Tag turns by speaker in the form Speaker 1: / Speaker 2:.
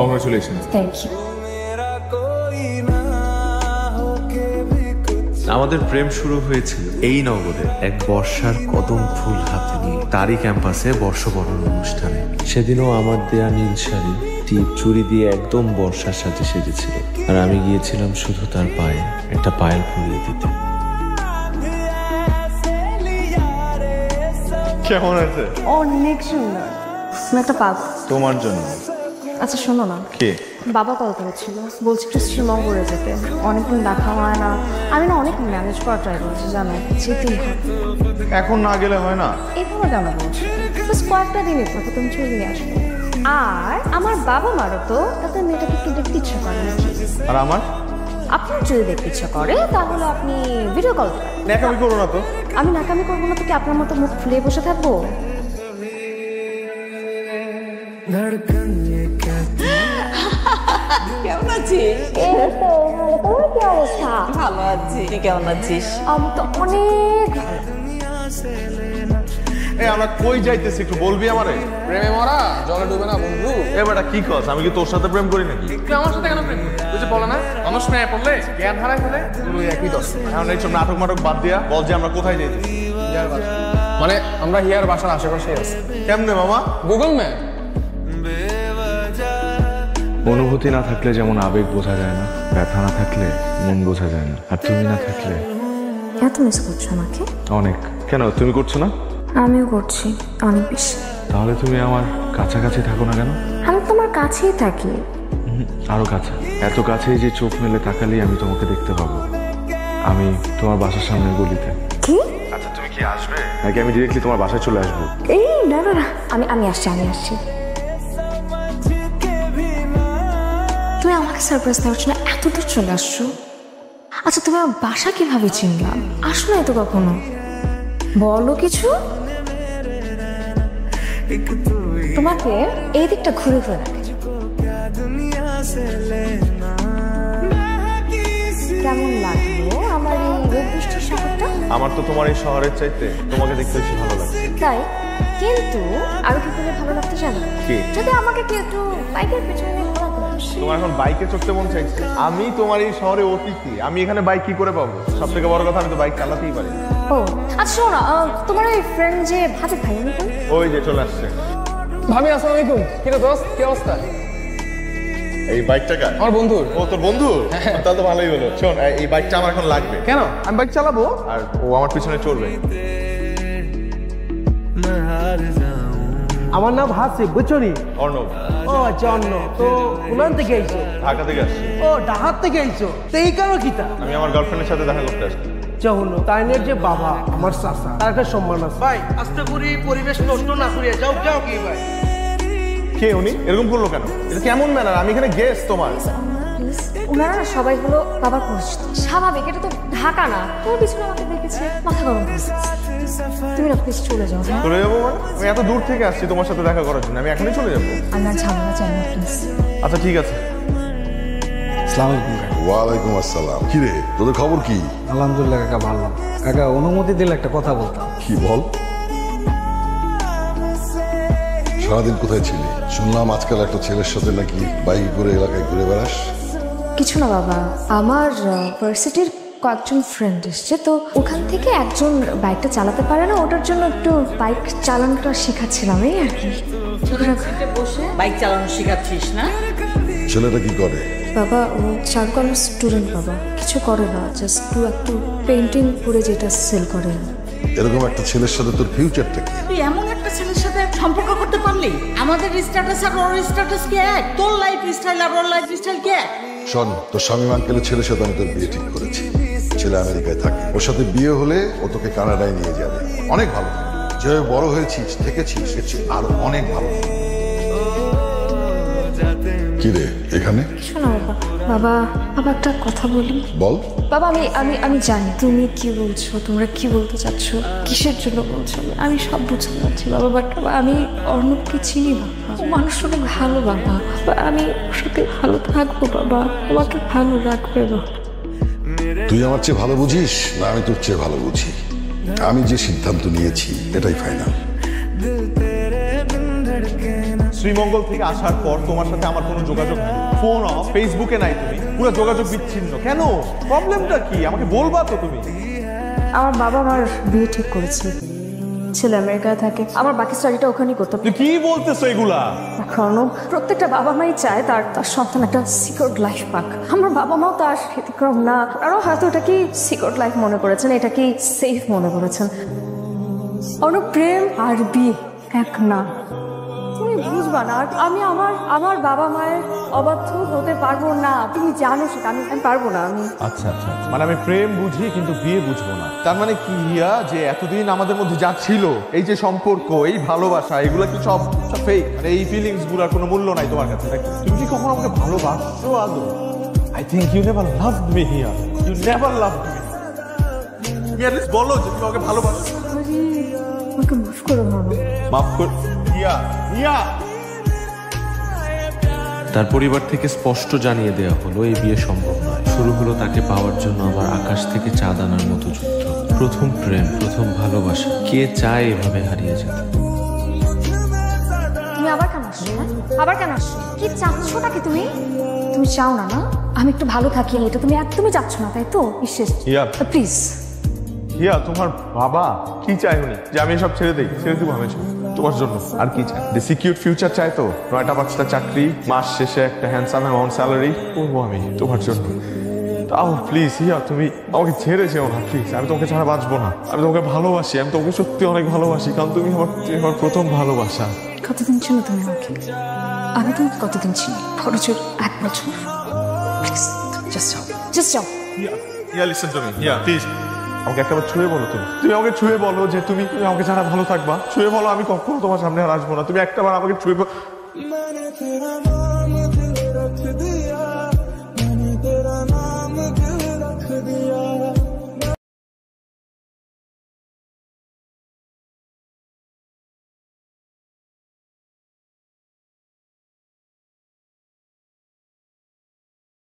Speaker 1: Congratulations.
Speaker 2: Thank you.
Speaker 3: আমাদের প্রেম শুরু হয়েছিল এই নগরে এক বর্ষার কদম ফুল হাতে নিয়ে, তারই ক্যাম্পাসে বর্ষবরণ অনুষ্ঠানে। সেদিনও আমার দেয়া নীল শাড়ি টিপ চুড়ি দিয়ে একদম বর্ষার সাথে সেজেছিল, আর আমি গিয়েছিলাম শুধু তার পায়ে একটা পায়েল পরিয়ে দিতে।
Speaker 1: কেমন আছে?
Speaker 2: অনেক সুন্দর। আমি একটা পাব
Speaker 1: তোমার জন্য।
Speaker 2: আচ্ছা শোনো না,
Speaker 1: কে?
Speaker 2: বাবা কল করেছিল, বলছি একটু শ্রীমঙ্গলে যেতে, অনেকদিন দেখা হয় না। আমি না অনেক ম্যানেজ করার ট্রাই করছি, জানো যেতেই হবে।
Speaker 1: এখন না গেলে হয় না?
Speaker 2: এভাবে কেন বলছো? জাস্ট কয়েকটা দিনই থাকো, তুমি চলে নিয়ে আসবে। আর আমার বাবা মারও তো তাতে মেয়েটাকে একটু দেখতে ইচ্ছা করে নাকি।
Speaker 1: আর আমার?
Speaker 2: আপনার যদি দেখতে ইচ্ছা করে তাহলে আপনি ভিডিও কল করেন।
Speaker 1: নাকামি করো না তো।
Speaker 2: আমি নাকামি করবো না তো কি আপনার মতো মুখ ফুলিয়ে বসে থাকবো?
Speaker 4: কেমন আছিস?
Speaker 2: তোমার কি অবস্থা?
Speaker 4: ভালো আছি। তুই কেমন আছিস?
Speaker 2: আমি তো অনেক
Speaker 1: এই আমরা কই যাইতেছি একটু বলবি আমারে?
Speaker 5: প্রেমে মরা জলে ডুবে না বন্ধু।
Speaker 1: এ বেটা কি কস? আমি কি তোর সাথে প্রেম করি নাকি?
Speaker 5: তুই আমার সাথে কেন প্রেম করবি? তুই যে বলে না মানুষ মেয়ে পড়লে জ্ঞান হারায় ফেলে, তুই একই দশ।
Speaker 1: এখন এইসব নাটক মাটক বাদ দিয়া বল যে আমরা কোথায় যাইতেছি।
Speaker 5: হিয়ার বাসা, মানে আমরা হিয়ার বাসার আশেপাশে আছি।
Speaker 1: কেমনে মামা?
Speaker 5: Google map.
Speaker 3: অনুভূতি না থাকলে যেমন আবেগ বোঝা যায় না, ব্যথা না থাকলে মন বোঝা যায় না, আর তুমি না থাকলে।
Speaker 2: এত মিস করছো আমাকে?
Speaker 3: অনেক। কেন তুমি করছো না?
Speaker 2: আমিও করছি অনেক বেশি।
Speaker 3: তাহলে তুমি আমার কাছাকাছি থাকো না কেন?
Speaker 2: আমি তোমার কাছেই থাকি।
Speaker 3: আরো কাছে, এত কাছেই যে চোখ মেলে তাকালেই আমি তোমাকে দেখতে পাবো। আমি তোমার বাসার সামনের গলিতে।
Speaker 2: কি?
Speaker 3: আচ্ছা তুমি কি আসবে নাকি আমি ডিরেক্টলি তোমার বাসায় চলে আসবো?
Speaker 2: এই না না না, আমি আসছি। তুমি আমাকে সারপ্রাইজ দেওয়ার জন্য এত দূর চলে আসছো? আচ্ছা তুমি আমার বাসা কিভাবে চিনলাম? আসো না তো কখনো, বলো কিছু। তোমাকে এই দিকটা ঘুরে ঘুরে রাখে। কেমন লাগলো আমার এই রোদ বৃষ্টির শহরটা?
Speaker 1: আমার তো তোমার এই শহরের চাইতে তোমাকে দেখতে বেশি ভালো লাগে।
Speaker 2: তাই? কিন্তু আরো কি করে ভালো লাগতে জানো?
Speaker 1: কি?
Speaker 2: যদি আমাকে কেউ একটু বাইকের পেছনে ঘোরাতো।
Speaker 1: তোমার এখন বাইকে চড়তে মন চাইছে? আমি তোমার এই শহরে অতিথি, আমি এখানে বাইক কি করে পাবো? সব থেকে বড় কথা আমি তো বাইক চালাতেই পারি।
Speaker 2: ও আচ্ছা শোনো না, তোমার ওই ফ্রেন্ড যে ভাবে ভাই আমি তো
Speaker 1: ওই যে চলে আসছে।
Speaker 5: ভাবি আসসালামু আলাইকুম। কি রে দোস্ত, কি অবস্থা?
Speaker 1: এই বাইকটা কার?
Speaker 5: আমার বন্ধুর।
Speaker 1: ও তোর বন্ধু? তাহলে তো ভালোই হলো। শোন এই বাইকটা আমার এখন লাগবে।
Speaker 5: কেন?
Speaker 1: আমি বাইক চালাবো আর ও আমার পিছনে চড়বে।
Speaker 6: আমার নাম হাসিব, বুঝছনি?
Speaker 1: অর্ণব।
Speaker 6: ও আচ্ছা অন্য তো কোন থেকে আইছো?
Speaker 1: ঢাকা থেকে আসছি।
Speaker 6: ও ঢাকা থেকে আইছো তো এই কারো কিতা?
Speaker 1: আমি আমার গার্লফ্রেন্ডের সাথে দেখা করতে আসছি।
Speaker 6: হলো তাইনের যে বাবা আমার চাচা, তার একটা সম্মান আছে। ভাই আস্তে করি, পরিবেশ নষ্ট না করিয়া যাও যাও কি ভাই।
Speaker 1: কে উনি? এরকম করলো কেন? এটা কেমন ম্যানার? আমি এখানে গেস্ট তোমার।
Speaker 2: ওনারা না সবাই হলো বাবার পরিচিত, স্বাভাবিক। এটা তো ঢাকা না, তোর পিছনে আমাকে দেখেছে, মাথা গরম করছে। তুমি না প্লিজ চলে যাও।
Speaker 1: চলে যাবো মানে? আমি এত দূর থেকে আসছি তোমার সাথে দেখা করার জন্য, আমি এখনই চলে যাবো?
Speaker 2: আমার ঝামেলা চাই না প্লিজ।
Speaker 1: আচ্ছা ঠিক আছে।
Speaker 7: আসসালামু আলাইকুম।
Speaker 8: ওয়ালাইকুম আসসালাম। কি রে তোদের খবর কি?
Speaker 7: আলহামদুলিল্লাহ কাকা, ভালো। কাকা অনুমতি দিলে একটা কথা বলতাম।
Speaker 8: কি বল? সারাদিন কোথায় ছিলি? শুনলাম আজকাল একটা ছেলের সাথে নাকি বাইকে করে এলাকায় ঘুরে বেড়াস।
Speaker 2: কিছু না বাবা, আমার ভার্সিটির কয়েকজন ফ্রেন্ড এসছে, তো ওখান থেকে একজন বাইকটা চালাতে পারে না, ওটার জন্য একটু বাইক চালানোটা শেখাচ্ছিলাম এই আর কি।
Speaker 4: বসে বাইক চালানো শেখাচ্ছিস না?
Speaker 8: ছেলেটা কি করে?
Speaker 2: বাবা ও চারুকলার স্টুডেন্ট বাবা, কিছু করে না, জাস্ট একটু পেন্টিং করে যেটা সেল করে।
Speaker 8: এরকম একটা ছেলের সাথে তোর ফিউচারটা কি?
Speaker 4: তুই এমন একটা ছেলের সাথে সম্পর্ক করতে পারলি? আমাদের স্ট্যাটাস আর ওর স্ট্যাটাস কি এক? তোর লাইফ স্টাইল আর ওর লাইফ স্টাইল কি এক?
Speaker 8: শোন, তোর স্বামী আঙ্কেলের ছেলের সাথে আমি তোর বিয়ে ঠিক করেছি। ছেলে আমেরিকায় থাকে, ওর সাথে বিয়ে হলে ও তোকে কানাডায় নিয়ে যাবে। অনেক ভালো, যেভাবে বড় হয়েছিস থেকেছিস আর অনেক ভালো। কি রে এখানে?
Speaker 2: শোনো বাবা, বাবা বাবা একটা কথা বলি।
Speaker 8: বল।
Speaker 2: বাবা আমি আমি আমি জানি তুমি কি বলছো, তোমরা কি বলতে চাচ্ছ, কিসের জন্য বলছো, আমি সব বুঝতে পারছি বাবা, বাট আমি অর্ণবকে চিনি বাবা, ও মানুষ অনেক ভালো বাবা, আমি ওর সাথে ভালো থাকবো বাবা, আমাকে ভালো রাখবে বাবা।
Speaker 8: তুই আমার চেয়ে ভালো বুঝিস না আমি তোর চেয়ে ভালো বুঝি? আমি যে সিদ্ধান্ত নিয়েছি এটাই ফাইনাল।
Speaker 1: শ্রীমঙ্গল থেকে আসার পর তোমার সাথে আমার কোনো যোগাযোগ নেই, ফোন অফ, ফেসবুকে নাই, তুমি পুরো যোগাযোগ বিচ্ছিন্ন। কেন? প্রবলেমটা কি আমাকে বলবা তো তুমি?
Speaker 2: আমার বাবা আমার বিয়ে ঠিক করেছে, ছেলে আমেরিকায় থাকে, আমার বাকি স্টাডিটা ওখানেই করতে।
Speaker 1: তুই কি বলতেছো এগুলা?
Speaker 2: এখন প্রত্যেকটা বাবা মাই চায় তার তার সন্তান একটা সিকিউর লাইফ পাক। আমার বাবা মাও তার ব্যতিক্রম না, আরও হয়তো এটা কি সিকিউর লাইফ মনে করেছেন, এটা কি সেফ মনে করেছেন। অনু, প্রেম আর বিয়ে এক না, তুমি বুঝবা না। আর আমি আমার আমার বাবা মায়ের অবাধ্য হতে পারবো না, তুমি জানো সেটা। আমি পারবো না। আমি
Speaker 1: আচ্ছা আচ্ছা, মানে আমি প্রেম বুঝি কিন্তু বিয়ে বুঝবো না, তার মানে কি হিয়া যে এতদিন আমাদের মধ্যে যা ছিল, এই যে সম্পর্ক, এই ভালোবাসা, এগুলো কি সব সব ফেক? মানে এই ফিলিংস গুলার কোনো মূল্য নাই তোমার কাছে নাকি? তুমি কি কখনো আমাকে ভালোবাসছো আদৌ? I think you never loved me Hiya, you never loved me. Hiya please বলো যে তুমি আমাকে ভালোবাসো।
Speaker 2: আমাকে মাফ করো বাবা।
Speaker 1: মাফ কর হিয়া, হিয়া।
Speaker 3: তার পরিবার থেকে স্পষ্ট জানিয়ে দেওয়া হলো এই বিয়ে সম্ভব নয়। শুরু হলো তাকে পাওয়ার জন্য আমার আকাশ থেকে চাঁদ আনার মতো যুদ্ধ। প্রথম প্রেম, প্রথম ভালোবাসা, কে চায় এভাবে হারিয়ে যেতে?
Speaker 2: তুমি আবার কেন আসছো? আবার কেন আসছো? কি চাচ্ছো নাকি তুমি? তুমি চাও না না আমি একটু ভালো থাকি, এটা তুমি একদমই চাচ্ছ না, তাই তো?
Speaker 1: হিয়া
Speaker 2: প্লিজ।
Speaker 1: হিয়া, তোমার বাবা কি চায় উনি? যে আমি এসব ছেড়ে দিই? ছেড়ে দিব আমি এসব তোমার জন্য? আর কি চায়? যে সিকিউর ফিউচার চায় তো, 9টা 5টা চাকরি, মাস শেষে একটা হ্যান্ডসাম অ্যামাউন্ট স্যালারি করবো আমি তোমার জন্য। তাও প্লিজ হিয়া, তুমি আমাকে ছেড়ে যেও না প্লিজ। আমি তোমাকে ছাড়া বাঁচবো না। আমি তোমাকে ভালোবাসি, আমি তোমাকে সত্যি অনেক ভালোবাসি, কারণ তুমি আমার প্রথম ভালোবাসা।
Speaker 2: কতদিন ছিল তুমি আমাকে? আমি তোমাকে কতদিন ছিল? বড়জোর 1 বছর। প্লিজ জাস্ট যাও, জাস্ট যাও।
Speaker 1: Hiya listen to me, Hiya please আমাকে একবার ছুঁয়ে বলো। তুমি আমাকে ছুঁয়ে বলো যে তুমি আমাকে ছাড়া ভালো থাকবা। ছুঁয়ে বলো আমি কখনো তোমার সামনে আর আসবো না। তুমি একটাবার আমাকে ছুঁয়ে